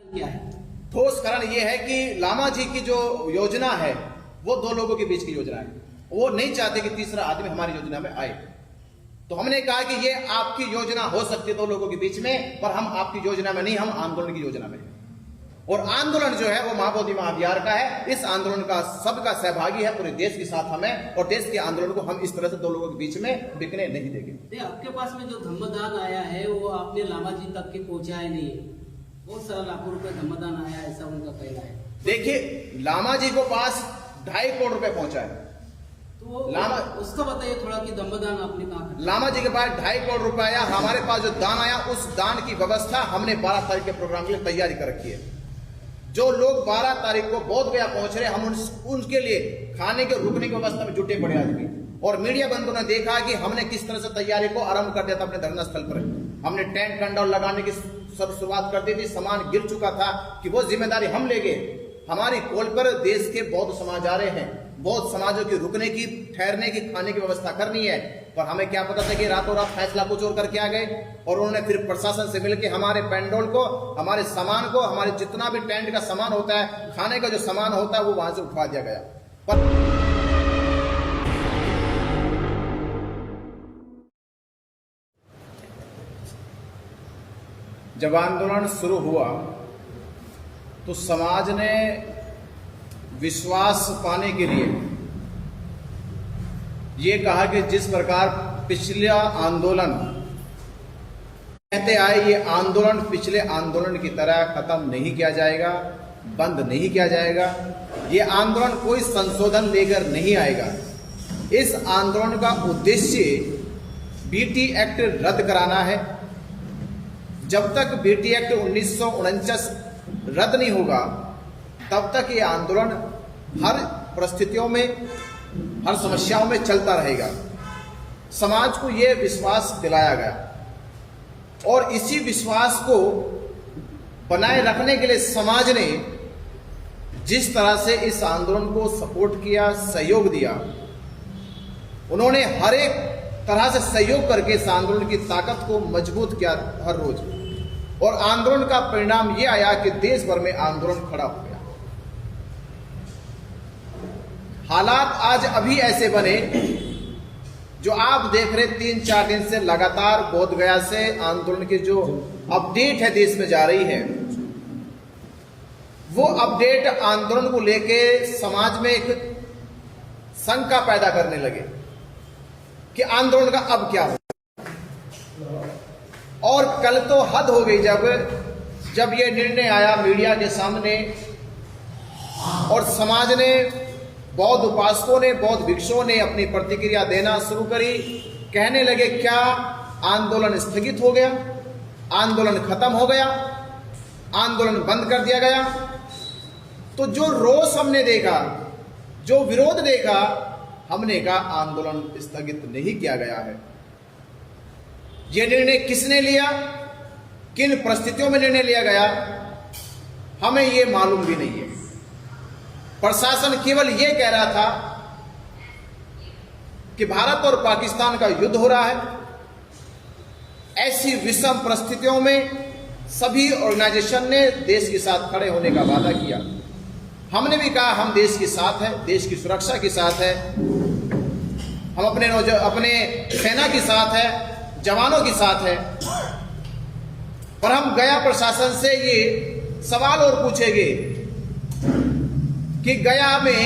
क्या है? ठोस कारण ये है कि लामा जी की जो योजना है वो दो लोगों के बीच की योजना है। वो नहीं चाहते कि तीसरा आदमी हमारी योजना में आए। तो हमने कहा कि ये आपकी योजना हो सकती है दो लोगों के बीच में, पर हम आपकी योजना में नहीं, हम आंदोलन की योजना में हैं। और आंदोलन जो है वो महाबोधि महाविहार का है। इस आंदोलन का सबका सहभागी है, पूरे देश के साथ हमें, और देश के आंदोलन को हम इस तरह से दो लोगों के बीच में बिकने नहीं देंगे। आपके पास में जो धम्मदान आया है वो आपने लामा जी तक के पहुंचाया नहीं है। बहुत सारा लाखों रुपए धम्मदान आया, ऐसा उनका कहना है। देखिए, लामा जी को पास 2.5 करोड़ रुपए पहुंचा है। तो लामा उसका बताइए थोड़ा कि धम्मदान आपने कहा? लामा जी के पास 2.5 करोड़ रुपए आया। हमारे पास जो दान आया, उस दान की व्यवस्था हमने 12 तारीख के प्रोग्राम के लिए तैयारी कर रखी है। जो लोग 12 तारीख को बोध गया पहुंच रहे, हम उनके लिए खाने के रुकने की व्यवस्था में जुटे पड़े आदमी। और मीडिया बंधुओं ने देखा कि हमने किस तरह से तैयारी को आरंभ कर दिया था अपने धरना स्थल पर। हमने टेंट कंडौल लगाने की शुरुआत कर दी थी। सामान गिर चुका था कि वो जिम्मेदारी हम ले गए। हमारी कॉल पर देश के बौद्ध समाज आ रहे हैं, बौद्ध समाजों की रुकने की, ठहरने की, खाने की व्यवस्था करनी है। पर हमें क्या पता था कि रातों रात फैसला कुछ और करके आ गए। और उन्होंने फिर प्रशासन से मिलकर हमारे पेंडोल को, हमारे सामान को, हमारे जितना भी टेंट का सामान होता है, खाने का जो सामान होता है, वो वहां से उठवा दिया गया। पर जब आंदोलन शुरू हुआ तो समाज ने विश्वास पाने के लिए ये कहा कि जिस प्रकार पिछला आंदोलन कहते आए, ये आंदोलन पिछले आंदोलन की तरह खत्म नहीं किया जाएगा, बंद नहीं किया जाएगा। ये आंदोलन कोई संशोधन लेकर नहीं आएगा। इस आंदोलन का उद्देश्य बीटी एक्ट रद्द कराना है। जब तक बीटी एक्ट 1949 रद्द नहीं होगा, तब तक ये आंदोलन हर परिस्थितियों में, हर समस्याओं में चलता रहेगा। समाज को ये विश्वास दिलाया गया और इसी विश्वास को बनाए रखने के लिए समाज ने जिस तरह से इस आंदोलन को सपोर्ट किया, सहयोग दिया, उन्होंने हर एक तरह से सहयोग करके इस आंदोलन की ताकत को मजबूत किया हर रोज। और आंदोलन का परिणाम यह आया कि देश भर में आंदोलन खड़ा हो गया। हालात आज अभी ऐसे बने जो आप देख रहे 3-4 दिन से लगातार बोध गया से आंदोलन की जो अपडेट है देश में जा रही है, वो अपडेट आंदोलन को लेके समाज में एक शंका पैदा करने लगे कि आंदोलन का अब क्या हो। और कल तो हद हो गई जब ये निर्णय आया मीडिया के सामने और समाज ने, बौद्ध उपासकों ने, बौद्ध भिक्षुओं ने अपनी प्रतिक्रिया देना शुरू करी। कहने लगे क्या आंदोलन स्थगित हो गया, आंदोलन खत्म हो गया, आंदोलन बंद कर दिया गया। तो जो रोष हमने देखा, जो विरोध देखा, हमने कहा आंदोलन स्थगित नहीं किया गया है। यह निर्णय किसने लिया, किन परिस्थितियों में निर्णय लिया गया, हमें यह मालूम भी नहीं है। प्रशासन केवल यह कह रहा था कि भारत और पाकिस्तान का युद्ध हो रहा है। ऐसी विषम परिस्थितियों में सभी ऑर्गेनाइजेशन ने देश के साथ खड़े होने का वादा किया। हमने भी कहा हम देश के साथ हैं, देश की सुरक्षा के साथ है, हम अपने सेना के साथ है, जवानों के साथ है। पर हम गया प्रशासन से ये सवाल और पूछेंगे कि गया में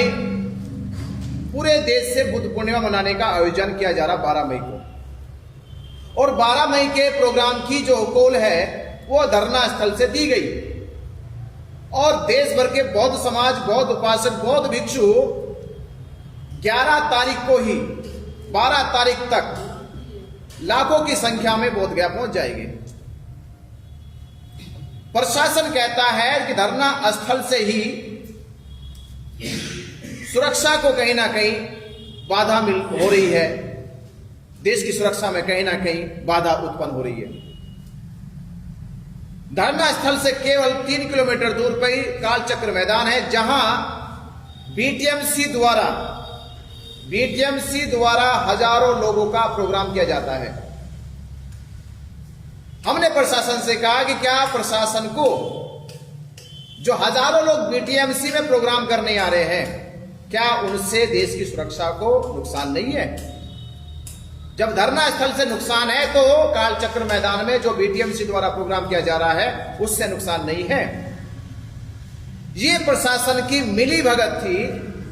पूरे देश से बुद्ध पूर्णिमा मनाने का आयोजन किया जा रहा 12 मई को, और 12 मई के प्रोग्राम की जो कॉल है वो धरना स्थल से दी गई। और देश भर के बौद्ध समाज, बौद्ध उपासक, बौद्ध भिक्षु 11 तारीख को ही 12 तारीख तक लाखों की संख्या में बोध गया पहुंच जाएंगे। प्रशासन कहता है कि धरना स्थल से ही सुरक्षा को कहीं ना कहीं बाधा हो रही है, देश की सुरक्षा में कहीं ना कहीं बाधा उत्पन्न हो रही है। धरना स्थल से केवल 3 किलोमीटर दूर पर ही कालचक्र मैदान है, जहां बीटीएमसी द्वारा हजारों लोगों का प्रोग्राम किया जाता है। हमने प्रशासन से कहा कि क्या प्रशासन को जो हजारों लोग बीटीएमसी में प्रोग्राम करने आ रहे हैं, क्या उनसे देश की सुरक्षा को नुकसान नहीं है? जब धरना स्थल से नुकसान है तो कालचक्र मैदान में जो बीटीएमसी द्वारा प्रोग्राम किया जा रहा है उससे नुकसान नहीं है। ये प्रशासन की मिली भगत थी।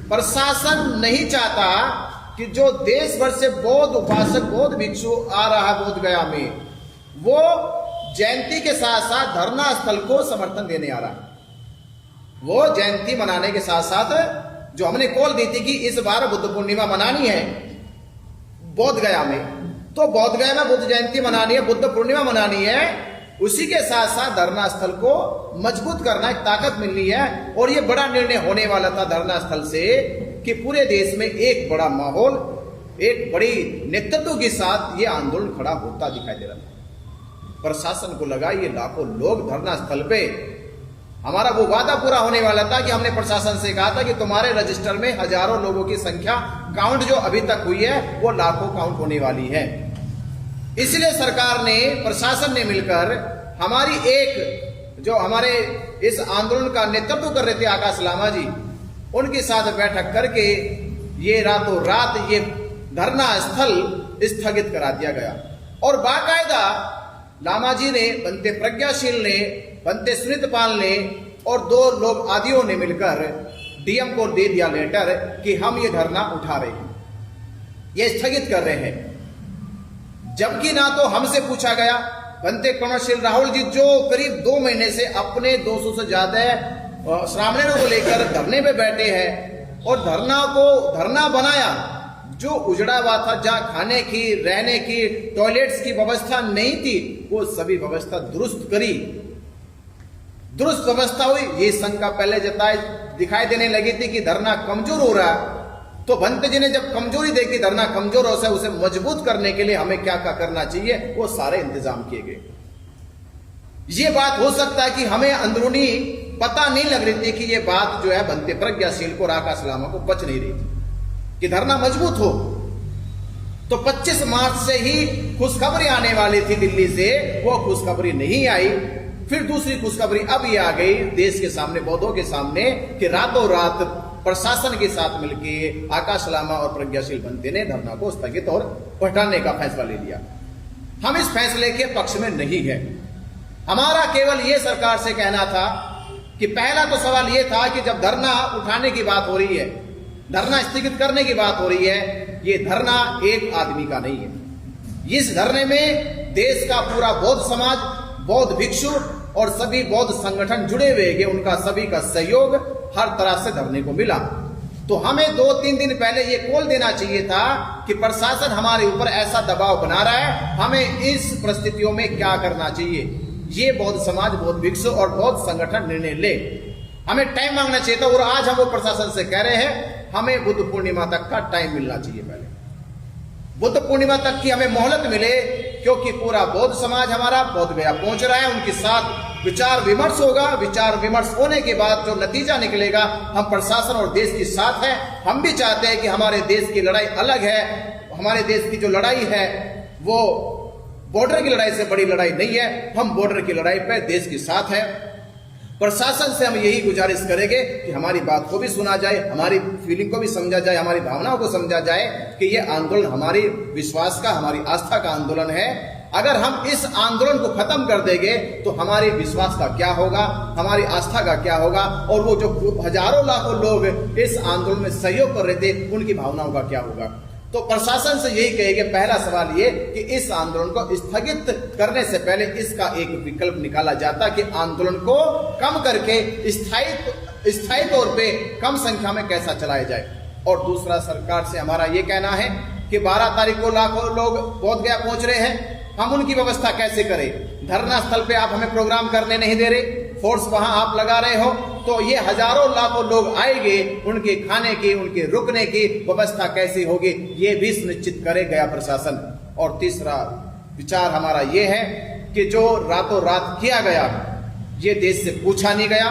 प्रशासन नहीं चाहता कि जो देश भर से बौद्ध उपासक, बौद्ध भिक्षु आ रहा है बोध गया में, वो जयंती के साथ साथ धरना स्थल को समर्थन देने आ रहा है। वो जयंती मनाने के साथ साथ जो हमने कॉल दी थी कि इस बार बुद्ध पूर्णिमा मनानी है बोध गया में, तो बोध गया में बुद्ध जयंती मनानी है, बुद्ध पूर्णिमा मनानी है, उसी के साथ साथ धरना स्थल को मजबूत करना, एक ताकत मिलनी है। और ये बड़ा निर्णय होने वाला था धरना स्थल से कि पूरे देश में एक बड़ा माहौल, एक बड़ी नेतृत्व के साथ ये आंदोलन खड़ा होता दिखाई दे रहा था। प्रशासन को लगा ये लाखों लोग धरना स्थल पे, हमारा वो वादा पूरा होने वाला था कि हमने प्रशासन से कहा था कि तुम्हारे रजिस्टर में हजारों लोगों की संख्या काउंट जो अभी तक हुई है वो लाखों काउंट होने वाली है। इसलिए सरकार ने, प्रशासन ने मिलकर हमारी एक जो हमारे इस आंदोलन का नेतृत्व कर रहे थे आकाश लामा जी, उनके साथ बैठक करके ये रातों रात ये धरना स्थल स्थगित करा दिया गया। और बाकायदा लामा जी ने, बनते प्रज्ञाशील ने, बनते सुनीतपाल ने और 2 लोग आदियों ने मिलकर डीएम को दे दिया लेटर कि हम ये धरना उठा रहे हैं, ये स्थगित कर रहे हैं। जबकि ना तो हमसे पूछा गया, बनते कर्णशील राहुल जी जो करीब 2 महीने से अपने 200 से ज्यादा श्रावणियों को लेकर धरने पे बैठे हैं और धरना बनाया जो उजड़ा हुआ था, जहां खाने की, रहने की, टॉयलेट्स की व्यवस्था नहीं थी, वो सभी व्यवस्था दुरुस्त करी, दुरुस्त व्यवस्था हुई। ये शंका पहले दिखाई देने लगी थी कि धरना कमजोर हो रहा है, तो भंते जी ने जब कमजोरी देखी, धरना कमजोर हो उसे मजबूत करने के लिए हमें क्या क्या करना चाहिए, वो सारे इंतजाम किए गए। ये बात हो सकता है कि हमें अंदरूनी पता नहीं लग रही थी कि ये बात जो है बनते प्रज्ञाशील को, आकाश लामा को पच नहीं रही थी कि धरना मजबूत हो। तो 25 मार्च से ही खुशखबरी आने वाली थी दिल्ली से, वो खुशखबरी नहीं आई। फिर दूसरी खुशखबरी अब ये आ गई देश के सामने, बौद्धों के सामने, कि रातों रात प्रशासन के साथ मिलकर आकाश लामा और प्रज्ञाशील बनते ने धरना को स्थगित और हटाने का फैसला ले लिया। हम इस फैसले के पक्ष में नहीं है। हमारा केवल ये सरकार से कहना था कि पहला तो सवाल ये था कि जब धरना उठाने की बात हो रही है, धरना स्थगित करने की बात हो रही है, ये धरना एक आदमी का नहीं है। इस धरने में देश का पूरा बौद्ध समाज, बौद्ध भिक्षु और सभी बौद्ध संगठन जुड़े हुए हैं, उनका सभी का सहयोग हर तरह से धरने को मिला। तो हमें 2-3 दिन पहले ये कॉल देना चाहिए था कि प्रशासन हमारे ऊपर ऐसा दबाव बना रहा है, हमें इस परिस्थितियों में क्या करना चाहिए, ये बौद्ध समाज, बौद्ध भिक्षु और बौद्ध संगठन निर्णय ले। हमें टाइम मांगना चाहिए था और आज हम वो प्रशासन से कह रहे हैं हमें बुद्ध पूर्णिमा तक का टाइम मिलना चाहिए। पहले बुद्ध पूर्णिमा तक की हमें मोहलत मिले, क्योंकि पूरा बौद्ध समाज हमारा बौद्ध गया पहुंच रहा है, उनके साथ विचार विमर्श होगा। विचार विमर्श होने के बाद जो नतीजा निकलेगा, हम प्रशासन और देश के साथ हैं। हम भी चाहते हैं कि हमारे देश की लड़ाई अलग है, हमारे देश की जो लड़ाई है वो बॉर्डर की लड़ाई से बड़ी लड़ाई नहीं है, हम बॉर्डर की लड़ाई पे देश के साथ हैं। प्रशासन से हम यही गुजारिश करेंगे कि हमारी बात को भी सुना जाए, हमारी फीलिंग को भी समझा जाए, हमारी भावनाओं को समझा जाए कि ये आंदोलन हमारी विश्वास का, हमारी आस्था का आंदोलन है। अगर हम इस आंदोलन को खत्म कर देंगे तो हमारे विश्वास का क्या होगा, हमारी आस्था का क्या होगा, और वो जो हजारों लाखों लोग इस आंदोलन में सहयोग कर रहे थे उनकी भावनाओं का क्या होगा। तो प्रशासन से यही कहेंगे, पहला सवाल ये कि इस आंदोलन को स्थगित करने से पहले इसका एक विकल्प निकाला जाता कि आंदोलन को कम करके स्थायी तौर पे कम संख्या में कैसा चलाया जाए। और दूसरा, सरकार से हमारा ये कहना है कि 12 तारीख को लाखों लोग बोध गया पहुंच रहे हैं, हम उनकी व्यवस्था कैसे करें। धरना स्थल पे आप हमें प्रोग्राम करने नहीं दे रहे, फोर्स वहां आप लगा रहे हो, तो ये हजारों लाखों लोग आएंगे, उनके खाने की, उनके रुकने की व्यवस्था कैसी होगी, ये भी सुनिश्चित करे गया प्रशासन। और तीसरा विचार हमारा ये है कि जो रातों रात किया गया, ये देश से पूछा नहीं गया,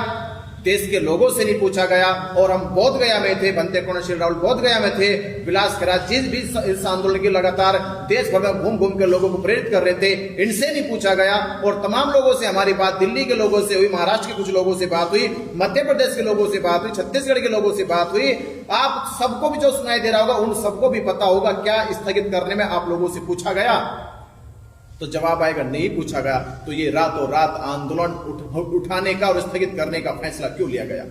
देश के लोगों से नहीं पूछा गया। और हम बोध गया में थे, बनते कौनशील राहुल बोध गया में थे, विलास खराज जी भी इस आंदोलन की लगातार देश भर में घूम घूम के लोगों को प्रेरित कर रहे थे, इनसे नहीं पूछा गया। और तमाम लोगों से हमारी बात दिल्ली के लोगों से हुई, महाराष्ट्र के कुछ लोगों से बात हुई, मध्य प्रदेश के लोगों से बात हुई, छत्तीसगढ़ के लोगों से बात हुई। आप सबको भी जो सुनाई दे रहा होगा उन सबको भी पता होगा क्या स्थगित करने में आप लोगों से पूछा गया। तो जवाब आएगा नहीं पूछा गया। तो ये रातों रात आंदोलन उठाने का और स्थगित करने का फैसला क्यों लिया गया?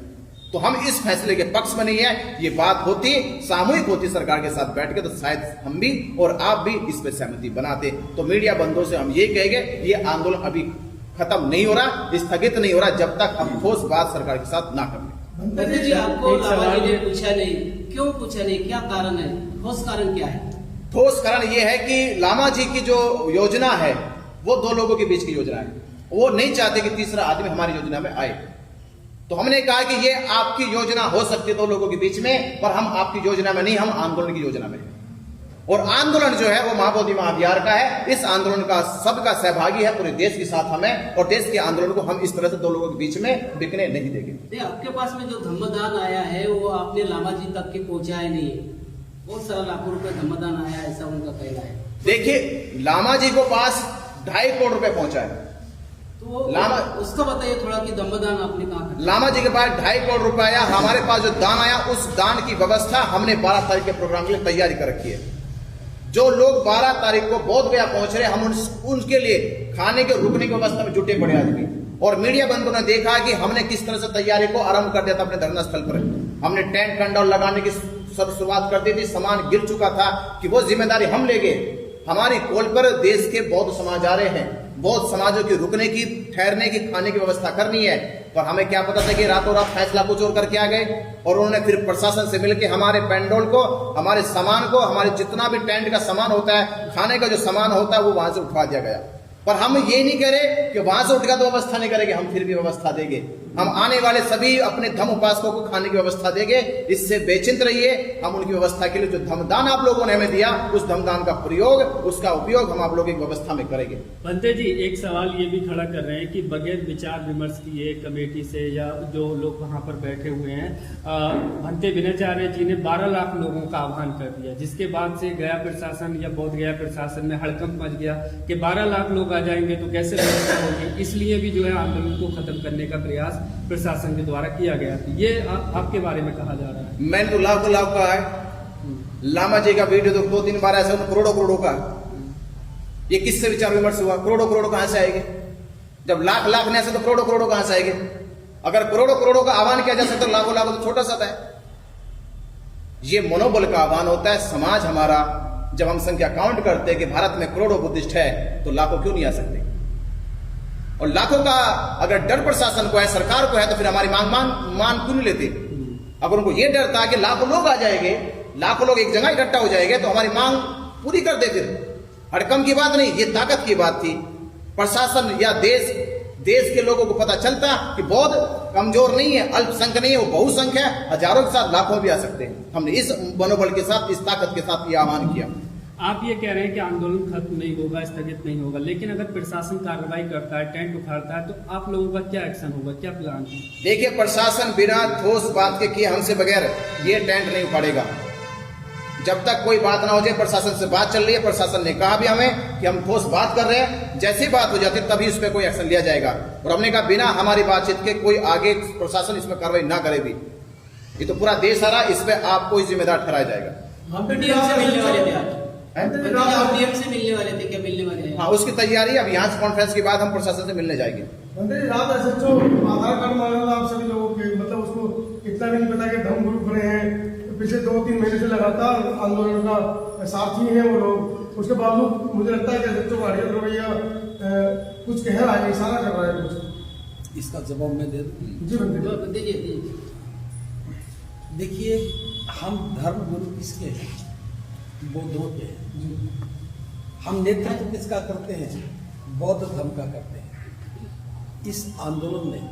तो हम इस फैसले के पक्ष में नहीं है। ये बात होती सामूहिक होती सरकार के साथ बैठ के तो शायद हम भी और आप भी इस पर सहमति बनाते। तो मीडिया बंधुओं से हम ये कहेंगे, ये आंदोलन अभी खत्म नहीं हो रहा, स्थगित नहीं हो रहा जब तक हम ठोस बात सरकार के साथ ना कर लें। बंदे जी, आपको लामा जी ने पूछा नहीं, क्यों पूछा नहीं, क्या कारण है, ठोस कारण क्या है? ठोस कारण यह है कि लामा जी की जो योजना है वो दो लोगों के बीच की योजना है। वो नहीं चाहते कि तीसरा आदमी हमारी योजना में आए। तो हमने कहा कि ये आपकी योजना हो सकती है दो लोगों के बीच में, पर हम आपकी योजना में नहीं, हम आंदोलन की योजना में हैं। और आंदोलन जो है वो महाबोधि महाअभियान का है। इस आंदोलन का सबका सहभागी है, पूरे देश के साथ हमें, और देश के आंदोलन को हम इस तरह से दो लोगों के बीच में बिकने नहीं देंगे। आपके पास में जो धम्मदान आया है वो आपने लामा जी तक के पहुंचाया नहीं है, बहुत सारा लाखों रुपए धम्मदान आया, ऐसा उनका कहना है। देखिए, लामा जी को पास 2.5 करोड़ रुपए पहुंचा है। तो लामा उसका बताइए थोड़ा कि धम्मदान आपने कहा? लामा जी के पास 2.5 करोड़ रुपए आया। हमारे पास जो दान आया उस दान की व्यवस्था हमने 12 तारीख के प्रोग्राम के लिए तैयारी कर रखी है। जो लोग 12 तारीख को बोध गया पहुंच रहे, हम उनके लिए खाने के रुकने की व्यवस्था में जुटे पड़े आदमी। और मीडिया बंधुओं ने देखा कि हमने किस तरह से तैयारी को आरंभ कर दिया था अपने धरना स्थल पर। हमने टेंट कंडौल लगाने की शुरुआत कर दी थी, सामान गिर चुका था कि वो जिम्मेदारी हम ले गए। हमारी कॉल पर देश के बौद्ध समाज आ रहे हैं, बौद्ध समाजों की रुकने की, ठहरने की, खाने की व्यवस्था करनी है। पर हमें क्या पता था कि रातों रात फैसला कुछ और करके आ गए। और उन्होंने फिर प्रशासन से मिलकर हमारे पेंडोल को, हमारे सामान को, हमारे जितना भी टेंट का सामान होता है, खाने का जो सामान होता है, वो वहां से उठवा दिया गया। पर हम ये नहीं कह रहे कि वहां से उठ गया तो व्यवस्था नहीं करेंगे, हम फिर भी व्यवस्था देंगे। हम आने वाले सभी अपने धम्म उपासकों को खाने की व्यवस्था देंगे। इससे बेचिंत रहिए। हम उनकी व्यवस्था के लिए जो धमदान आप लोगों ने हमें दिया, उस धमदान का प्रयोग, उसका उपयोग हम आप लोगों की व्यवस्था में करेंगे। बंते जी, एक सवाल ये भी खड़ा कर रहे हैं कि बगैर विचार विमर्श किए कमेटी से या जो लोग वहां पर बैठे हुए हैं, भंते विनयाचार्य जी ने 12 लाख लोगों का आह्वान कर दिया, जिसके बाद से गया प्रशासन या बोध गया प्रशासन में हड़कंप मच गया कि 12 लाख लोग आ जाएंगे तो कैसे व्यवस्था होगी। इसलिए भी जो है आंदोलन को खत्म करने का प्रयास प्रशासन के द्वारा किया गया था। ये आपके बारे में कहा जा रहा है। मैंने तो लाखों लाख कहा है। लामा जी का वीडियो तो 2-3 बार ऐसा करोड़ों करोड़ों का। ये किससे विचार विमर्श हुआ? करोड़ों करोड़ों कहां से आएंगे? जब लाख लाख ने ऐसे तो करोड़ों करोड़ों कहां से आएंगे? अगर करोड़ों करोड़ों का आह्वान किया जा सकता तो लाखों लाखों तो छोटा सा है। ये मनोबल का आह्वान होता है। समाज हमारा, जब हम संख्या काउंट करते हैं कि भारत में करोड़ों बुद्धिस्ट है, तो लाखों क्यों नहीं आ सकते? और लाखों का अगर डर प्रशासन को है, सरकार को है, तो फिर हमारी मान क्यों नहीं लेते? अगर उनको ये डर था कि लाखों लोग आ जाएंगे, लाखों लोग एक जगह इकट्ठा हो जाएंगे, तो हमारी मांग पूरी कर देते। हड़कंप की बात नहीं, ये ताकत की बात थी। प्रशासन या देश के लोगों को पता चलता कि बौद्ध कमजोर नहीं है, अल्पसंख्यक नहीं है, वो बहुसंख्यक है, हजारों के साथ लाखों भी आ सकते हैं। हमने इस मनोबल के साथ, इस ताकत के साथ ये आह्वान किया। आप ये कह रहे हैं कि आंदोलन खत्म नहीं होगा, स्थगित नहीं होगा, लेकिन अगर प्रशासन कार्रवाई करता है, टेंट उखाड़ता है, तो आप लोगों का क्या एक्शन होगा, क्या प्लान है? देखिए, प्रशासन बिना ठोस बात के किए हमसे बगैर ये टेंट नहीं उखाड़ेगा। जब तक कोई बात ना हो जाए, प्रशासन से बात चल रही है, प्रशासन ने कहा भी हमें कि हम ठोस बात कर रहे हैं, जैसी बात हो जाती तभी उस पर कोई एक्शन लिया जाएगा। और हमने कहा बिना हमारी बातचीत के कोई आगे प्रशासन इसमें कार्रवाई ना करे भी। ये तो पूरा देश आ रहा, इस पे आपको ही जिम्मेदार ठहराया जाएगा। हम डीएम से मिलने वाले थे आज, डीएम से मिलने वाले थे, क्या मिलने वाले हैं? हाँ, उसकी तैयारी। अब यहाँ से कॉन्फ्रेंस के बाद हम प्रशासन से मिलने जाएंगे। रात SHO आधार कार्ड मांगा था आप सभी लोगों के, मतलब उसको इतना भी नहीं पता कि धर्म गुरु खड़े हैं। पिछले 2-3 महीने से लगातार आंदोलन का साथी हैं वो लोग। उसके बावजूद मुझे लगता है कि SHO का रवैया कुछ कह रहा है, इशारा कर रहा है कुछ। इसका जवाब मैं दे दूं? जी बंदे जी। देखिए, हम धर्म गुरु किसके हैं? बौद्धों के हैं। हम नेतृत्व किसका करते हैं? बौद्ध धर्म का करते हैं। इस आंदोलन में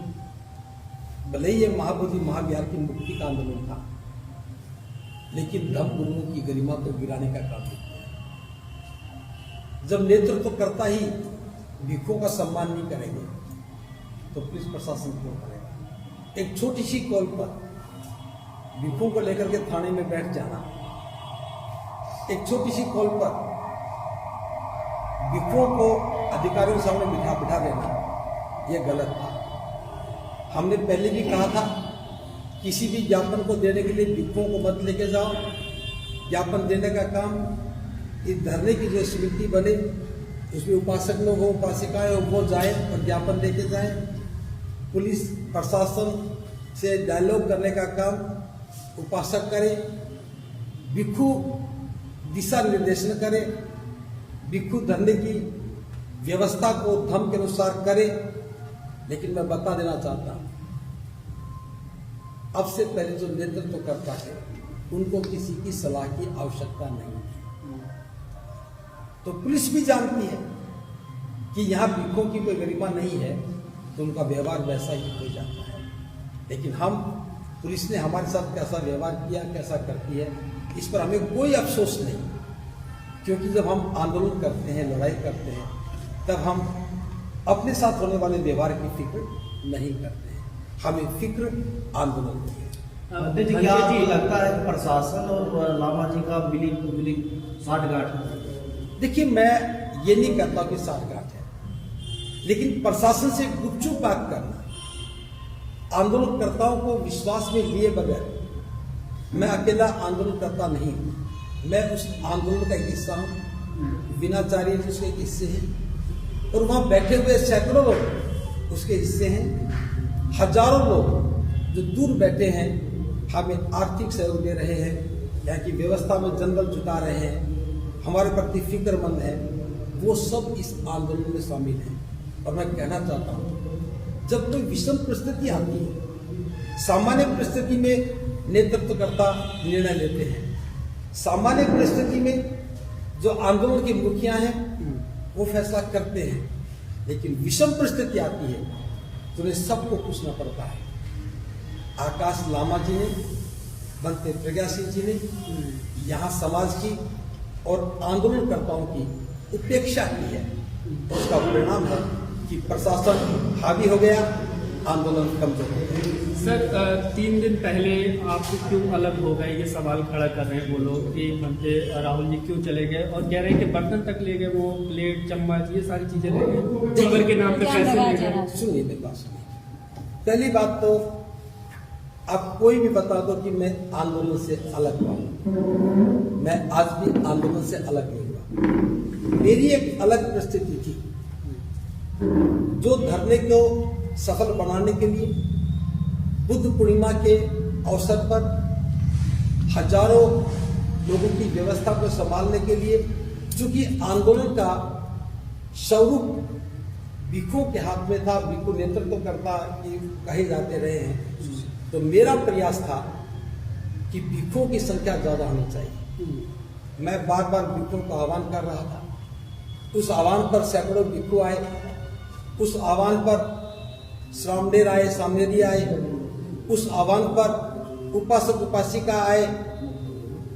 भले ही ये महाबोधि महाविहार की मुक्ति का आंदोलन था, लेकिन धर्म गुरुओं की गरिमा को गिराने का काम नहीं किया। जब नेतृत्व करता ही भिक्षुओं का सम्मान नहीं करेंगे, तो पुलिस प्रशासन क्यों करेगा? एक छोटी सी कॉल पर भिक्षुओं को लेकर के थाने में बैठ जाना, एक छोटी सी कॉल पर भिक्षुओं को अधिकारियों के सामने बिठा देना, यह गलत था। हमने पहले भी कहा था, किसी भी ज्ञापन को देने के लिए भिक्षुओं को मत लेके जाओ। ज्ञापन देने का काम इस धरने की जो समिति बने, उसमें उपासक लोग हो, उपासिकाएं हो, वो जाए और ज्ञापन लेके जाए। पुलिस प्रशासन से डायलॉग करने का काम उपासक करे, भिक्षु दिशा निर्देशन करे, भिक्षु धरने की व्यवस्था को धर्म के अनुसार करे। लेकिन मैं बता देना चाहता हूं, अब से पहले जो नेतृत्व करता है उनको किसी की सलाह की आवश्यकता नहीं है। तो पुलिस भी जानती है कि यहाँ भिक्षुओं की कोई गरिमा नहीं है, तो उनका व्यवहार वैसा ही हो जाता है। लेकिन हम, पुलिस ने हमारे साथ कैसा व्यवहार किया, कैसा करती है, इस पर हमें कोई अफसोस नहीं, क्योंकि जब हम आंदोलन करते हैं, लड़ाई करते हैं, तब हम अपने साथ होने वाले व्यवहार की फिक्र नहीं करते हैं, हमें फिक्र आंदोलन की है। अध्यक्ष जी, क्या आपको लगता है कि प्रशासन और लामा जी का मिली साठगांठ है? देखिए, मैं ये नहीं कहता कि साठगांठ है, लेकिन प्रशासन से गुपचुप बात करना, आंदोलनकर्ताओं को विश्वास में लिए बगैर, मैं अकेला आंदोलनकर्ता नहीं हूं, मैं उस आंदोलन का एक हिस्सा हूं, विनाचार्य जी उसके एक हिस्से हैं, और वहां बैठे हुए सैकड़ों लोग उसके हिस्से हैं, हजारों लोग जो दूर बैठे हैं हमें आर्थिक सहयोग दे रहे हैं, यहाँ की व्यवस्था में जनबल जुटा रहे हैं, हमारे प्रति फिक्रमंद है, वो सब इस आंदोलन में शामिल हैं। और मैं कहना चाहता हूँ, जब कोई विषम परिस्थिति आती है, सामान्य परिस्थिति में नेतृत्वकर्ता निर्णय लेते हैं, सामान्य परिस्थिति में जो आंदोलन के मुखिया हैं वो फैसला करते हैं, लेकिन विषम परिस्थिति आती है तो उन्हें सबको पूछना पड़ता है। आकाश लामा जी ने, बनते प्रज्ञा सिंह जी ने यहाँ समाज की और आंदोलनकर्ताओं की उपेक्षा की है, उसका परिणाम है कि प्रशासन हावी हो गया, आंदोलन कमजोर हो गया। सर, 3 दिन पहले आप क्यों अलग हो गए, ये सवाल खड़ा कर रहे हैं वो लोग कि बनते राहुल जी क्यों चले गए, और कह रहे हैं कि बर्तन तक ले गए, वो प्लेट, चम्मच, ये सारी चीजें ले गए, खबर के नाम पे पैसे ले गए। सुनिए मेरी बात सुनिए। पहली बात तो आप कोई भी बता दो कि मैं आंदोलन से अलग हुआ, मैं आज भी आंदोलन से अलग नहीं हुआ। मेरी एक अलग परिस्थिति थी, जो धरने को सफल बनाने के लिए बुद्ध पूर्णिमा के अवसर पर हजारों लोगों की व्यवस्था को संभालने के लिए, चूंकि आंदोलन का स्वरूप भिक्षुओं के हाथ में था, भिक्षु नेतृत्वकर्ता कहे जाते रहे हैं, तो मेरा प्रयास था कि भिक्षुओं की संख्या ज्यादा होनी चाहिए। मैं बार बार भिक्षुओं का आह्वान कर रहा था, उस आह्वान पर सैकड़ों भिक्षु आए, उस आह्वान पर श्रामणेर आए, सामनेरी आए, उस आह्वान पर उपासक उपासिका आए।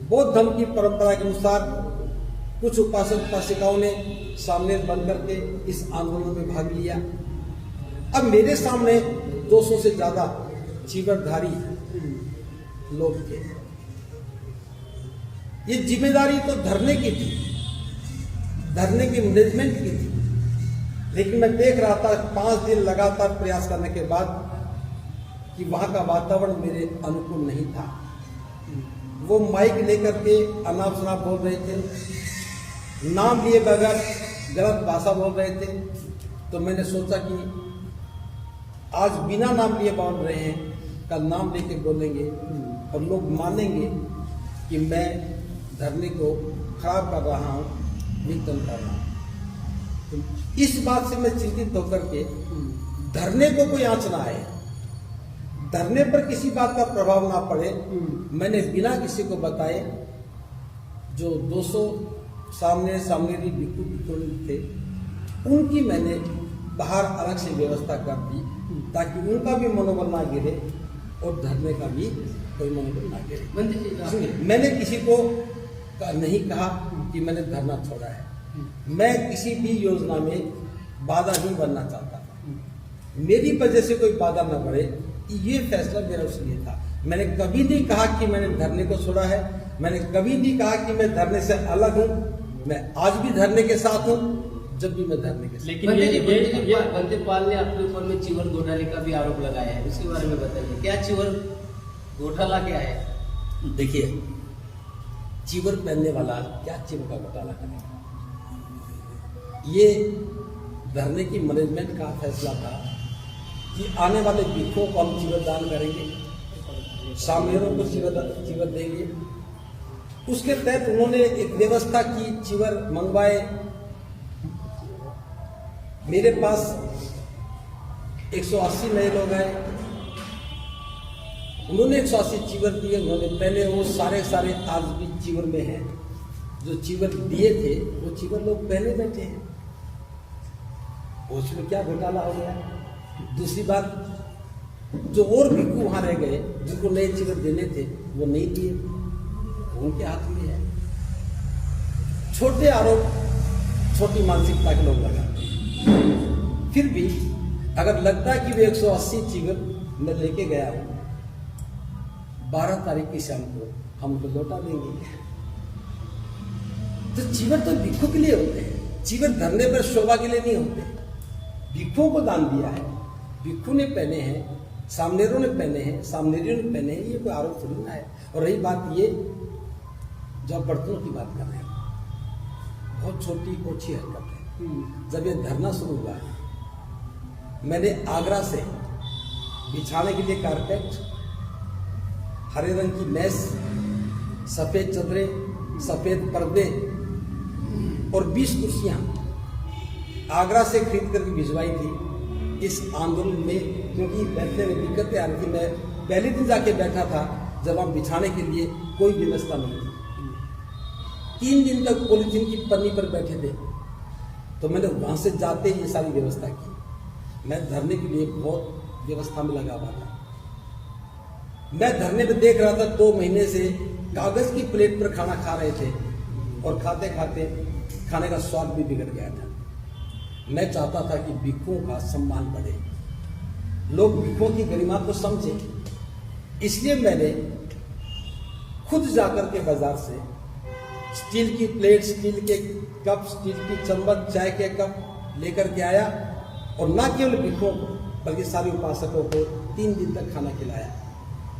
बौद्ध धर्म की परंपरा के अनुसार कुछ उपासक उपासिकाओं ने सामनेर बन करके इस आंदोलन में भाग लिया। अब मेरे सामने 200 से ज्यादा जीवनधारी लोग थे। ये जिम्मेदारी तो धरने की थी, धरने की मैनेजमेंट की थी, लेकिन मैं देख रहा था 5 दिन लगातार प्रयास करने के बाद कि वहां का वातावरण मेरे अनुकूल नहीं था। वो माइक लेकर के अनाप शनाप बोल रहे थे, नाम लिए बगैर गलत भाषा बोल रहे थे। तो मैंने सोचा कि आज बिना नाम लिए बोल रहे हैं, कल नाम लेके बोलेंगे और लोग मानेंगे कि मैं धरने को खराब कर रहा हूँ, विघटन कर रहा हूँ। तो इस बात से मैं चिंतित होकर के धरने को कोई आंच ना आए, धरने पर किसी बात का प्रभाव ना पड़े, मैंने बिना किसी को बताए जो 200 सामनेरी भिक्षु थे उनकी मैंने बाहर अलग से व्यवस्था कर दी, ताकि उनका भी मनोबल ना गिरे और धरने का भी कोई मनोबल ना गिरे। मैंने किसी को नहीं कहा कि मैंने धरना छोड़ा है, मैं किसी भी योजना में बाधा नहीं बनना चाहता था। मेरी वजह से कोई बाधा न बढ़े, ये फैसला मेरा उसलिए था। मैंने कभी नहीं कहा कि मैंने धरने को छोड़ा है, मैंने कभी नहीं कहा कि मैं धरने से अलग हूं। मैं आज भी धरने के साथ हूं, जब भी मैं धरने के साथ। लेकिन बंदे पाल ने आपके ऊपर में चिवर घोटाले का भी आरोप लगाया है, उसके बारे में बताइए, क्या चिवर घोटाला क्या है? देखिए, चिवर पहनने वाला क्या चिवर का घोटाला करेगा? ये धरने की मैनेजमेंट का फैसला था कि आने वाले भिक्षुओं को हम चिवर दान करेंगे, सामनेरों को चिवर देंगे। उसके तहत उन्होंने एक व्यवस्था की, चिवर मंगवाए। मेरे पास 180 नए लोग आए, उन्होंने 180 चिवर दिए, उन्होंने पहले वो सारे आज भी चिवर में हैं। जो चिवर दिए थे वो चिवर लोग पहले बैठे हैं, उसमें क्या घोटाला हो गया? दूसरी बात, जो और भिक्षु वहां रह गए जिनको नए चिवर देने थे वो नहीं दिए, उनके हाथ में है। छोटे आरोप छोटी मानसिकता के लोग लगाते हैं। फिर भी अगर लगता है कि वे 180 चिवर मैं लेके गया हूं, 12 तारीख की शाम को हम उनको लौटा देंगे। तो चिवर तो भिक्षु के लिए होते हैं, चिवर धरने पर शोभा के लिए नहीं होते। भिक्षुओं को दान दिया है, भिक्षु ने पहने हैं, सामनेरों ने पहने हैं, सामनेरियों ने पहने हैं, ये कोई आरोप थोड़ी ना है। और रही बात ये जो आप बर्तनों की बात कर रहे हैं, बहुत छोटी ओछी हरकत है। जब ये धरना शुरू हुआ, मैंने आगरा से बिछाने के लिए कारपेट, हरे रंग की मेज, सफेद चदरें, सफेद पर्दे और 20 कुर्सियां आगरा से खरीद करके भिजवाई थी इस आंदोलन में, क्योंकि बैठने में दिक्कतें आ रही थी। मैं पहले दिन जाके बैठा था जब हम बिछाने के लिए कोई व्यवस्था नहीं थी। 3 दिन तक पॉलीथीन की पन्नी पर बैठे थे, तो मैंने वहां से जाते ही ये सारी व्यवस्था की। मैं धरने के लिए बहुत व्यवस्था में लगा हुआ था। मैं धरने पे देख रहा था 2 महीने से कागज की प्लेट पर खाना खा रहे थे और खाते खाते खाने का स्वाद भी बिगड़ गया था। मैं चाहता था कि भिक्षुओं का सम्मान बढ़े, लोग भिक्षुओं की गरिमा को समझे। इसलिए मैंने खुद जाकर के बाजार से स्टील की प्लेट, स्टील के कप, स्टील की चम्मच, चाय के कप लेकर के आया और न केवल भिक्षुओं को बल्कि सारे उपासकों को 3 दिन तक खाना खिलाया।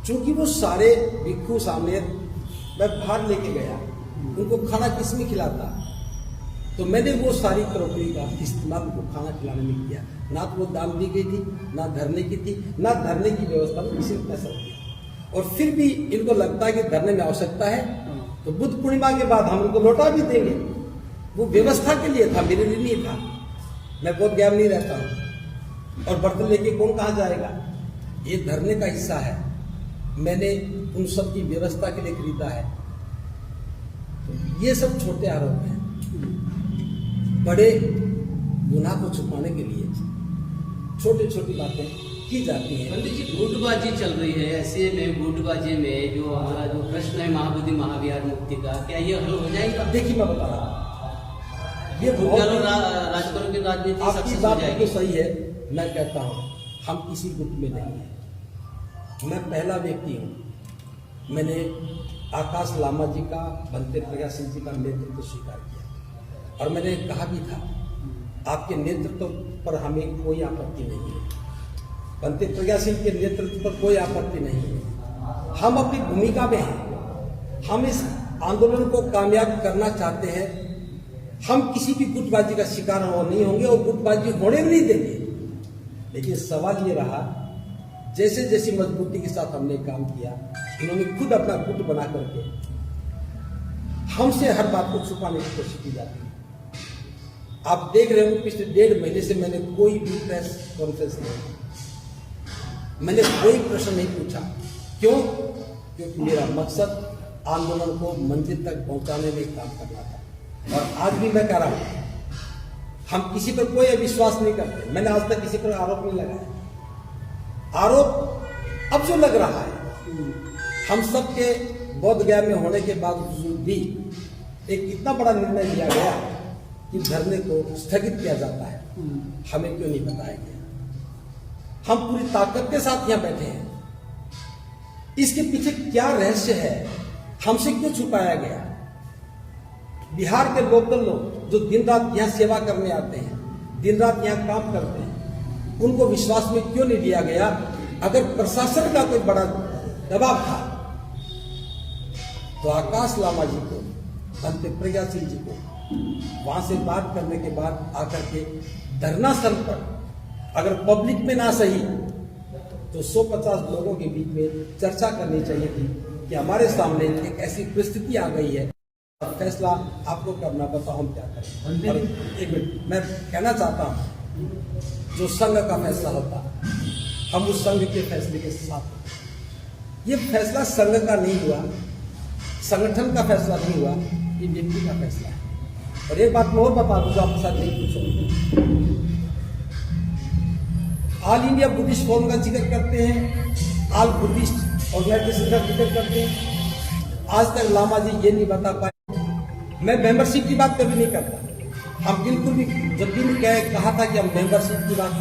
चूंकि वो सारे भिक्षु सामने मैं बाहर लेके गया, उनको खाना किस में खिलाता, तो मैंने वो सारी क्रॉकरी का इस्तेमाल उनको खाना खिलाने में किया। ना तो वो दान दी गई थी, ना धरने की थी, ना धरने की व्यवस्था में किसी ने पैसा दिया। और फिर भी इनको लगता है कि धरने में आवश्यकता है, तो बुद्ध पूर्णिमा के बाद हम उनको लौटा भी देंगे। वो व्यवस्था के लिए था, मेरे लिए नहीं था। मैं बहुत गैर नहीं रहता हूँ, और बर्तन लेके कौन कहाँ जाएगा? ये धरने का हिस्सा है, मैंने उन सब की व्यवस्था के लिए खरीदा है। तो ये सब छोटे आरोप हैं। बड़े गुनाह को छुपाने के लिए छोटी छोटी बातें की जाती हैं। पंडित जी, गुटबाजी चल रही है, ऐसे में गुटबाजी में जो हमारा जो प्रश्न है महाबोधि महाविहार मुक्ति का, क्या ये हल हो जाएगा? देखिए, मैं बता रहा हूँ, ये राजकरों की राजनीति आपकी सक्सेस हो बात जाएगी। तो सही है। मैं कहता हूँ हम किसी गुट में नहीं है। मैं पहला व्यक्ति हूँ, मैंने आकाश लामा जी का, भंते प्रज्ञा सिंह जी का नेतृत्व स्वीकार किया और मैंने कहा भी था आपके नेतृत्व पर हमें कोई आपत्ति नहीं है, भंते प्रज्ञा सिंह के नेतृत्व पर कोई आपत्ति नहीं है। हम अपनी भूमिका में हैं, हम इस आंदोलन को कामयाब करना चाहते हैं। हम किसी भी गुटबाजी का शिकार नहीं होंगे और गुटबाजी होने भी नहीं देंगे। लेकिन सवाल ये रहा, जैसे जैसे मजबूती के साथ हमने काम किया, इन्होंने खुद अपना गुट बना करके हमसे हर बात को छुपाने की कोशिश की जाती है। आप देख रहे हो, पिछले 1.5 महीने से मैंने कोई भी प्रेस कॉन्फ्रेंस नहीं की, मैंने कोई प्रश्न नहीं पूछा। क्यों? क्योंकि मेरा मकसद आंदोलन को मंजिल तक पहुंचाने में काम करना था। और आज भी मैं कह रहा हूं, हम किसी पर कोई अविश्वास नहीं करते। मैंने आज तक किसी पर आरोप नहीं लगाया। आरोप अब जो लग रहा है, हम सबके बोध गया में होने के बावजूद भी एक इतना बड़ा निर्णय लिया गया कि धरने को स्थगित किया जाता है, हमें क्यों नहीं बताया गया? हम पूरी ताकत के साथ यहाँ बैठे हैं। इसके पीछे क्या रहस्य है, हमसे क्यों छुपाया गया? बिहार के लोकल लोग जो दिन रात यहाँ सेवा करने आते हैं, दिन रात यहाँ काम करते हैं, उनको विश्वास में क्यों नहीं लिया गया? अगर प्रशासन का कोई बड़ा दबाव था तो आकाश लामा जी को, भंते प्रज्ञा सिंह जी को वहां से बात करने के बाद आकर के धरना स्थल पर अगर पब्लिक में ना सही तो 150 लोगों के बीच में चर्चा करनी चाहिए थी कि हमारे सामने एक ऐसी परिस्थिति आ गई है, फैसला आपको करना, बताओ हम क्या करें। और एक मिनट मैं कहना चाहता हूं, जो संघ का फैसला होता हम उस संघ के फैसले के साथ, ये फैसला संघ का नहीं हुआ, संगठन का फैसला नहीं हुआ, ये व्यक्ति का फैसला है। और एक बात मैं और बता दूं जो आपके साथ नहीं पूछूंगा, ऑल इंडिया बुद्धिस्ट फोरम का जिक्र करते हैं, ऑल बुद्धिस्ट ऑर्गेनाइजेशन का जिक्र करते हैं, आज तक लामा जी ये नहीं बता पाए। मैं मेंबरशिप की बात कभी नहीं करता, हम बिल्कुल भी जब भी कहा था कि हम मेंबरशिप की बात,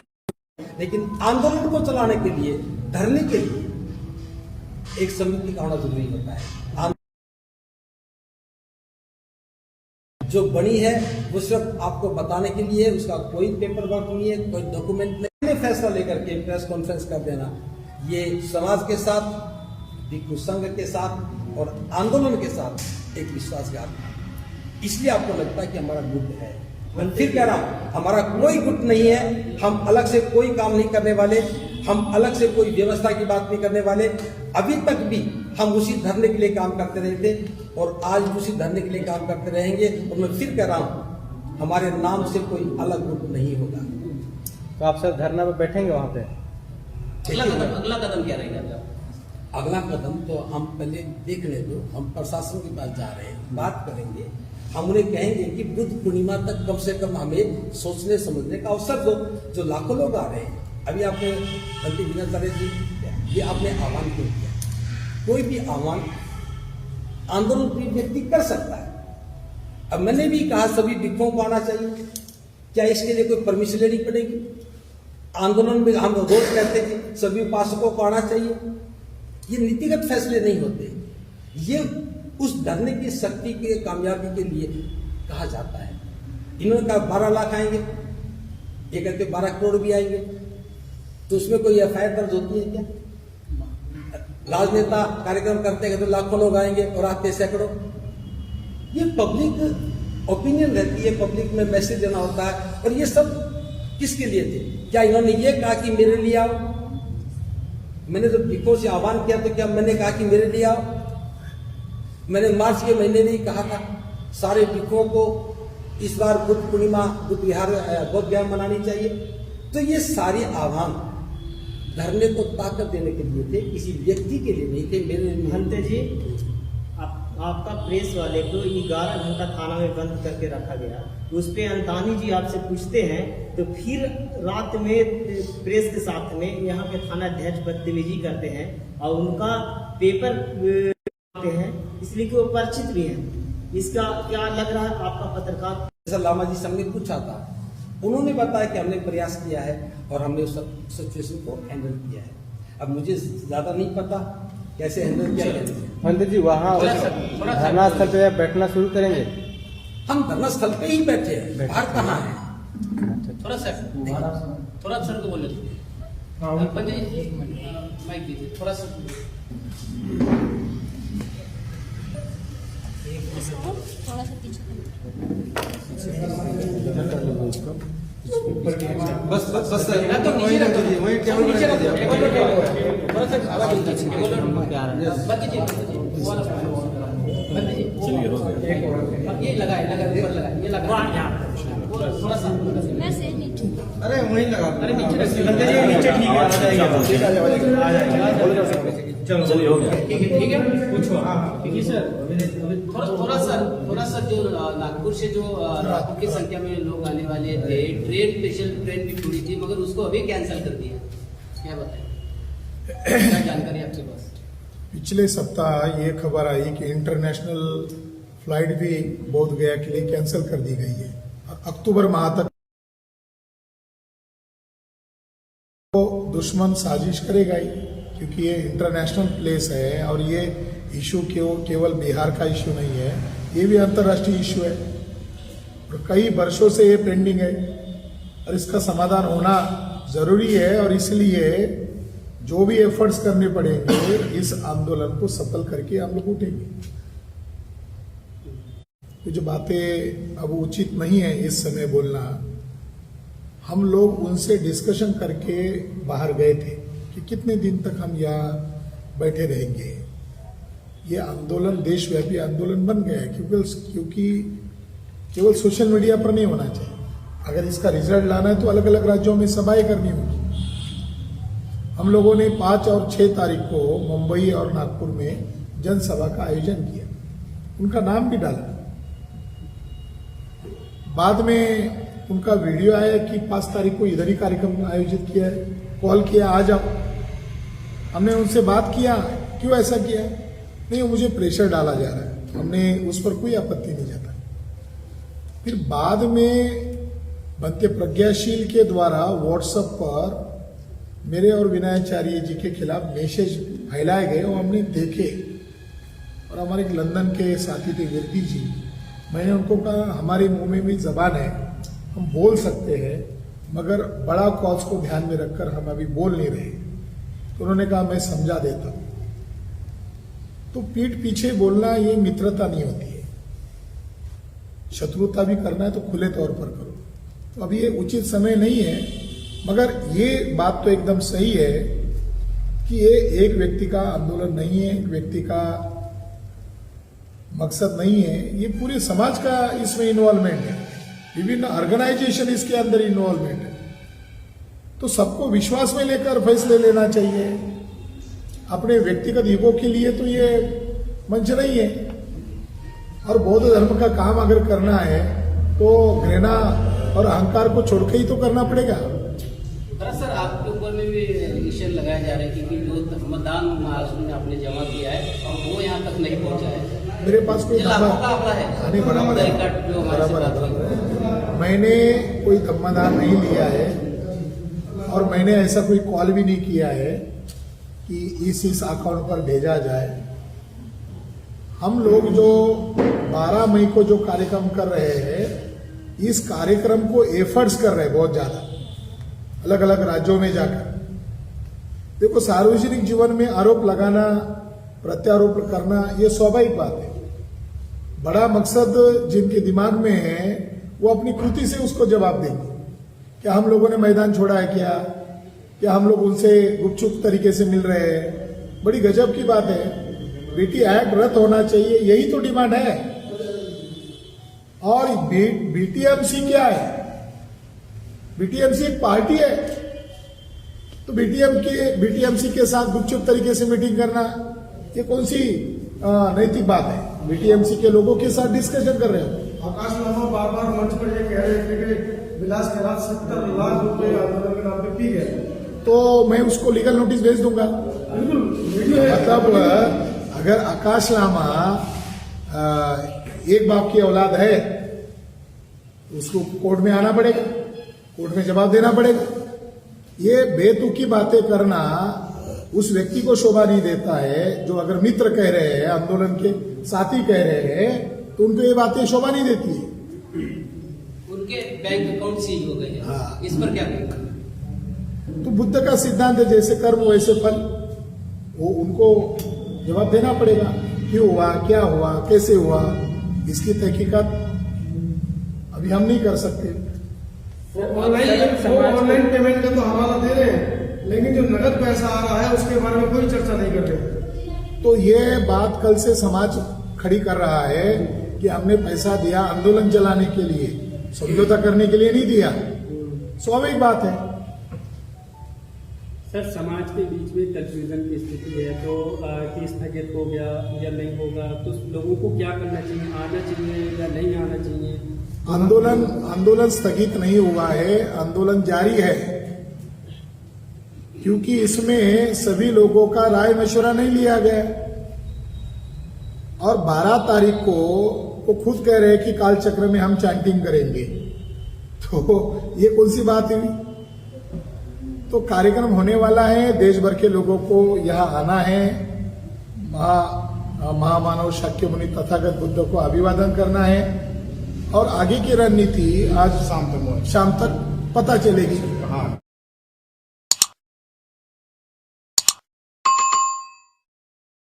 लेकिन आंदोलन को चलाने के लिए, धरने के लिए एक समिति का होना जरूरी होता है। जो बनी है वो सिर्फ आपको बताने के लिए, उसका कोई पेपर वर्क नहीं है, कोई डॉक्यूमेंट नहीं। फैसला लेकर के प्रेस कॉन्फ्रेंस कर देना, ये समाज के साथ, भिक्षु संघ के साथ और आंदोलन के साथ एक विश्वासघात है। इसलिए आपको लगता है कि हमारा गुट है। मैं फिर कह रहा हूं, हमारा कोई गुट नहीं है, हम अलग से कोई काम नहीं करने वाले, हम अलग से कोई व्यवस्था की बात नहीं करने वाले। अभी तक भी हम उसी धरने के लिए काम करते रहे थे और आज उसी धरने के लिए काम करते रहेंगे। और मैं फिर कह रहा हूं, हमारे नाम से कोई अलग गुट नहीं होगा। तो आप सब धरना पे बैठेंगे वहां पे? अगला कदम क्या रहेगा? अगला कदम तो हम पहले देख ले दो, हम प्रशासन के पास जा रहे हैं, बात करेंगे, हम उन्हें कहेंगे कि बुद्ध पूर्णिमा तक कम से कम हमें सोचने समझने का अवसर दो। जो लाखों लोग आ रहे हैं, अभी आपने बंटी विनोद जी, ये आपने आह्वान क्यों किया? कोई भी आह्वान आंदोलन कोई व्यक्ति कर सकता है। अब मैंने भी कहा सभी भिक्षुओं को आना चाहिए, क्या इसके लिए कोई परमिशन लेनी पड़ेगी? आंदोलन में हम रोज कहते हैं सभी उपासकों को आना चाहिए। ये नीतिगत फैसले नहीं होते, ये उस धरने की शक्ति के कामयाबी के लिए कहा जाता है। इन्होंने कहा 12 लाख आएंगे, ये कहते 12 करोड़ भी आएंगे, तो उसमें कोई एफआईआर दर्ज होती है क्या? राजनेता कार्यक्रम करते हैं तो लाखों लोग आएंगे और आते सैकड़ों। ये पब्लिक ओपिनियन रहती है, पब्लिक में मैसेज देना होता है। और ये सब किसके लिए थे? क्या इन्होंने ये कहा कि मेरे लिए आओ? मैंने जब भिक्षुओं से आह्वान किया तो क्या मैंने कहा कि मेरे लिए आओ? मैंने मार्च के महीने में ही कहा था सारे भिक्षुओं को इस बार बुद्ध पूर्णिमा, बुद्ध विहार, बौद्ध विहार मनानी चाहिए। तो ये सारे आह्वान धरने को ताकत देने के लिए थे, किसी व्यक्ति के लिए नहीं थे। मेरे भंते जी, आपका प्रेस वाले को 11 घंटा थाना में बंद करके रखा गया, उस पे अंतानी जी आपसे पूछते हैं तो फिर रात में प्रेस के साथ में यहाँ पे थाना अध्यक्ष बदतमीजी करते हैं और उनका पेपर हैं, इसलिए कि वो परिचित भी हैं। इसका क्या लग रहा है आपका पत्रकार? जैसा लामा जी संघ ने पूछा था, उन्होंने बताया कि हमने प्रयास किया है और हमने उस सिचुएशन को हैंडल किया है। अब मुझे ज्यादा नहीं पता कैसे हैंडल किया है। पंडित जी वहाँ धरना स्थल पे बैठना शुरू करेंगे? हम धरना स्थल पे ही बैठे हैं, बाहर कहाँ है? थोड़ा सर को बोले पंडित जी, एक मिनट माइक दीजिए, थोड़ा सा बस तो वही रख दीजिए, वही टेबल पे रख दीजिए। ये लगाए ये लगा थोड़ा सा। अरे वहीं लगा, अरे नीचे ठीक है, आ जाएगा। चलो हो गया, ठीक है पूछो। हाँ ठीक है सर, थोड़ा सा जो नागपुर से जो लाखों की संख्या में लोग आने वाले थे, स्पेशल ट्रेन भी पूरी थी मगर उसको अभी कैंसिल कर दिया, क्या बताएं, क्या जानकारी आपके पास? पिछले सप्ताह ये खबर आई कि इंटरनेशनल फ्लाइट भी बोध गया के लिए कैंसिल कर दी गई है। अक्टूबर माह तक दुश्मन साजिश करेगा ही, क्योंकि ये इंटरनेशनल प्लेस है और ये इशू केवल बिहार का इशू नहीं है, ये भी अंतर्राष्ट्रीय इशू है और कई वर्षों से ये पेंडिंग है और इसका समाधान होना जरूरी है। और इसलिए जो भी एफर्ट्स करने पड़ेंगे इस आंदोलन को सफल करके हम लोग उठेंगे। कुछ बातें अब उचित नहीं है इस समय बोलना। हम लोग उनसे डिस्कशन करके बाहर गए थे कि कितने दिन तक हम यहाँ बैठे रहेंगे। ये आंदोलन देशव्यापी आंदोलन बन गया है, क्योंकि केवल सोशल मीडिया पर नहीं होना चाहिए। अगर इसका रिजल्ट लाना है तो अलग अलग राज्यों में सभाएं करनी होगी। हम लोगों ने 5 और 6 तारीख को मुंबई और नागपुर में जनसभा का आयोजन किया, उनका नाम भी डाला। बाद में उनका वीडियो आया कि 5 तारीख को इधर ही कार्यक्रम आयोजित किया है, कॉल किया आ जाओ। हमने उनसे बात किया, क्यों ऐसा किया? नहीं, मुझे प्रेशर डाला जा रहा है। हमने उस पर कोई आपत्ति नहीं जताई। फिर बाद में बनते प्रज्ञाशील के द्वारा व्हाट्सएप पर मेरे और विनयाचार्य जी के खिलाफ मैसेज फैलाए गए और हमने देखे। और हमारे लंदन के साथी थे कीर्ति जी, मैंने उनको कहा हमारे मुंह में भी जबान है, हम बोल सकते हैं, मगर बड़ा कॉज को ध्यान में रखकर हम अभी बोल नहीं रहे। तो उन्होंने कहा मैं समझा देता हूं। तो पीठ पीछे बोलना ये मित्रता नहीं होती है। शत्रुता भी करना है तो खुले तौर पर करो। तो अभी ये उचित समय नहीं है, मगर ये बात तो एकदम सही है कि ये एक व्यक्ति का आंदोलन नहीं है, एक व्यक्ति का मकसद नहीं है, ये पूरे समाज का इसमें इन्वॉल्वमेंट है। विभिन्न ऑर्गेनाइजेशन इसके अंदर इन्वॉल्वमेंट है। तो सबको विश्वास में लेकर फैसले लेना चाहिए। अपने व्यक्तिगत ईगो के लिए तो ये मंच नहीं है। और बौद्ध धर्म का काम अगर करना है तो घृणा और अहंकार को छोड़ के ही तो करना पड़ेगा। सर, आपके ऊपर में भी एलिगेशन लगाया जा रहा है कि जो मतदान महाराष्ट्र में आपने जमा किया है और वो यहाँ तक नहीं पहुंचा है। मेरे पास कोई मैंने कोई दम्मादान नहीं लिया है और मैंने ऐसा कोई कॉल भी नहीं किया है कि इस अकाउंट पर भेजा जाए। हम लोग जो 12 मई को जो कार्यक्रम कर रहे हैं, इस कार्यक्रम को एफर्ट्स कर रहे हैं बहुत ज्यादा, अलग अलग राज्यों में जाकर। देखो, सार्वजनिक जीवन में आरोप लगाना, प्रत्यारोप करना, ये स्वाभाविक बात है। बड़ा मकसद जिनके दिमाग में है वो अपनी कृति से उसको जवाब देंगे। क्या हम लोगों ने मैदान छोड़ा है? क्या हम लोग उनसे गुपचुप तरीके से मिल रहे हैं? बड़ी गजब की बात है। बीटी एक्ट रद्द होना चाहिए, यही तो डिमांड है। और बीटीएमसी क्या है? बीटीएमसी एक पार्टी है, तो बीटीएमसी के साथ गुपचुप तरीके से मीटिंग करना ये कौन सी नैतिक बात है? बीटीएमसी के लोगों के साथ डिस्कशन कर रहे हो। आकाश लामा बार बार मंच पर ये कह रहे थे कि विलास के रात 70 लाख रुपए आंदोलन के नाम पे पी गए, तो मैं उसको लीगल नोटिस भेज दूंगा। मतलब अगर आकाश लामा एक बाप की औलाद है, उसको कोर्ट में आना पड़ेगा, कोर्ट में जवाब देना पड़ेगा। ये बेतुकी बातें करना उस व्यक्ति को शोभा नहीं देता है। जो अगर मित्र कह रहे हैं, आंदोलन के साथी कह रहे हैं, तो उनको ये बातें शोभा नहीं देती है। उनके बैंक अकाउंट सील हो गए हैं। हाँ। इस पर क्या कहेंगे? तो बुद्ध का सिद्धांत है, जैसे कर्म वैसे फल। वो उनको जवाब देना पड़ेगा, क्यों हुआ, क्या हुआ, कैसे हुआ। इसकी तहकीकात अभी हम नहीं कर सकते। ऑनलाइन पेमेंट का तो हवाला दे रहे हैं, लेकिन जो नगद पैसा आ रहा है उसके बारे में कोई चर्चा नहीं कर रहे। तो ये बात कल से समाज खड़ी कर रहा है कि हमने पैसा दिया आंदोलन चलाने के लिए, समझौता करने के लिए नहीं दिया। स्वाभाविक बात है। सर, समाज के बीच में कंफ्यूजन की स्थिति है, तो कि स्थगित हो गया या नहीं होगा, तो लोगों को क्या करना चाहिए? आना चाहिए या नहीं आना चाहिए? आंदोलन स्थगित नहीं हुआ है, आंदोलन जारी है, क्योंकि इसमें सभी लोगों का राय मशवरा नहीं लिया गया। और 12 तारीख को वो खुद कह रहे हैं कि काल चक्र में हम चैंटिंग करेंगे, तो ये कौन सी बात हुई? तो कार्यक्रम होने वाला है। देश भर के लोगों को यहाँ आना है, महामानव शाक्य मुनि तथागत बुद्ध को अभिवादन करना है और आगे की रणनीति आज शाम तक पता चलेगी। हाँ।